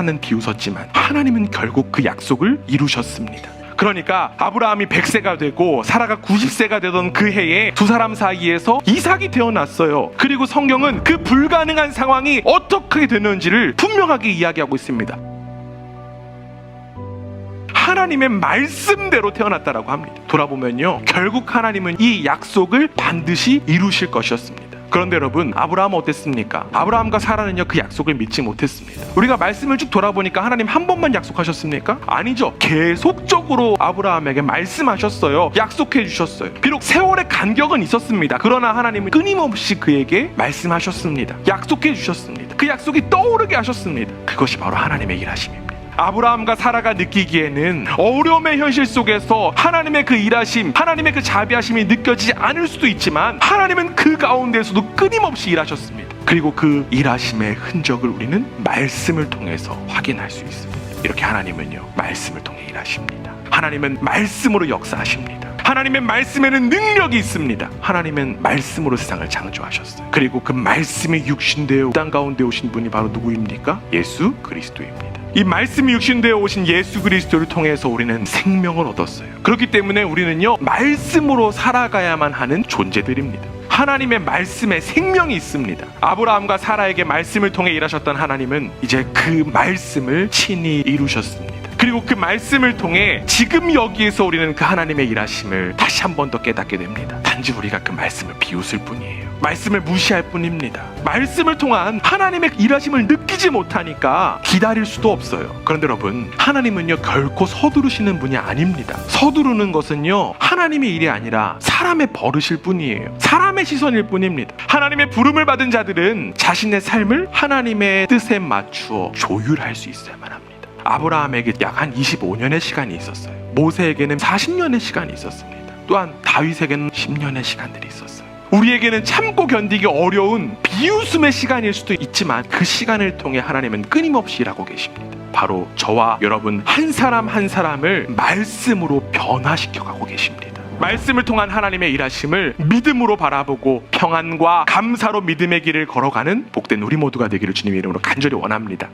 사라는 비웃었지만 하나님은 결국 그 약속을 이루셨습니다. 그러니까 아브라함이 100세가 되고 사라가 90세가 되던 그 해에 두 사람 사이에서 이삭이 태어났어요. 그리고 성경은 그 불가능한 상황이 어떻게 되는지를 분명하게 이야기하고 있습니다. 하나님의 말씀대로 태어났다라고 합니다. 돌아보면요, 결국 하나님은 이 약속을 반드시 이루실 것이었습니다. 그런데 여러분, 아브라함은 어땠습니까? 아브라함과 사라는요, 그 약속을 믿지 못했습니다. 우리가 말씀을 쭉 돌아보니까 하나님 한 번만 약속하셨습니까? 아니죠. 계속적으로 아브라함에게 말씀하셨어요. 약속해 주셨어요. 비록 세월의 간격은 있었습니다. 그러나 하나님은 끊임없이 그에게 말씀하셨습니다. 약속해 주셨습니다. 그 약속이 떠오르게 하셨습니다. 그것이 바로 하나님의 일하심입니다. 아브라함과 사라가 느끼기에는 어려움의 현실 속에서 하나님의 그 일하심, 하나님의 그 자비하심이 느껴지지 않을 수도 있지만 하나님은 그 가운데서도 끊임없이 일하셨습니다. 그리고 그 일하심의 흔적을 우리는 말씀을 통해서 확인할 수 있습니다. 이렇게 하나님은요, 말씀을 통해 일하십니다. 하나님은 말씀으로 역사하십니다. 하나님의 말씀에는 능력이 있습니다. 하나님은 말씀으로 세상을 창조하셨어요. 그리고 그 말씀이 육신되어 땅 가운데 오신 분이 바로 누구입니까? 예수 그리스도입니다. 이 말씀이 육신되어 오신 예수 그리스도를 통해서 우리는 생명을 얻었어요. 그렇기 때문에 우리는요, 말씀으로 살아가야만 하는 존재들입니다. 하나님의 말씀에 생명이 있습니다. 아브라함과 사라에게 말씀을 통해 일하셨던 하나님은 이제 그 말씀을 친히 이루셨습니다. 그리고 그 말씀을 통해 지금 여기에서 우리는 그 하나님의 일하심을 다시 한 번 더 깨닫게 됩니다. 단지 우리가 그 말씀을 비웃을 뿐이에요. 말씀을 무시할 뿐입니다. 말씀을 통한 하나님의 일하심을 느끼지 못하니까 기다릴 수도 없어요. 그런데 여러분, 하나님은요, 결코 서두르시는 분이 아닙니다. 서두르는 것은요, 하나님의 일이 아니라 사람의 버릇일 뿐이에요. 사람의 시선일 뿐입니다. 하나님의 부름을 받은 자들은 자신의 삶을 하나님의 뜻에 맞추어 조율할 수 있어야만 합니다. 아브라함에게 약 한 25년의 시간이 있었어요. 모세에게는 40년의 시간이 있었습니다. 또한 다윗에게는 10년의 시간들이 있었어요. 우리에게는 참고 견디기 어려운 비웃음의 시간일 수도 있지만 그 시간을 통해 하나님은 끊임없이 일하고 계십니다. 바로 저와 여러분 한 사람 한 사람을 말씀으로 변화시켜 가고 계십니다. 말씀을 통한 하나님의 일하심을 믿음으로 바라보고 평안과 감사로 믿음의 길을 걸어가는 복된 우리 모두가 되기를 주님의 이름으로 간절히 원합니다.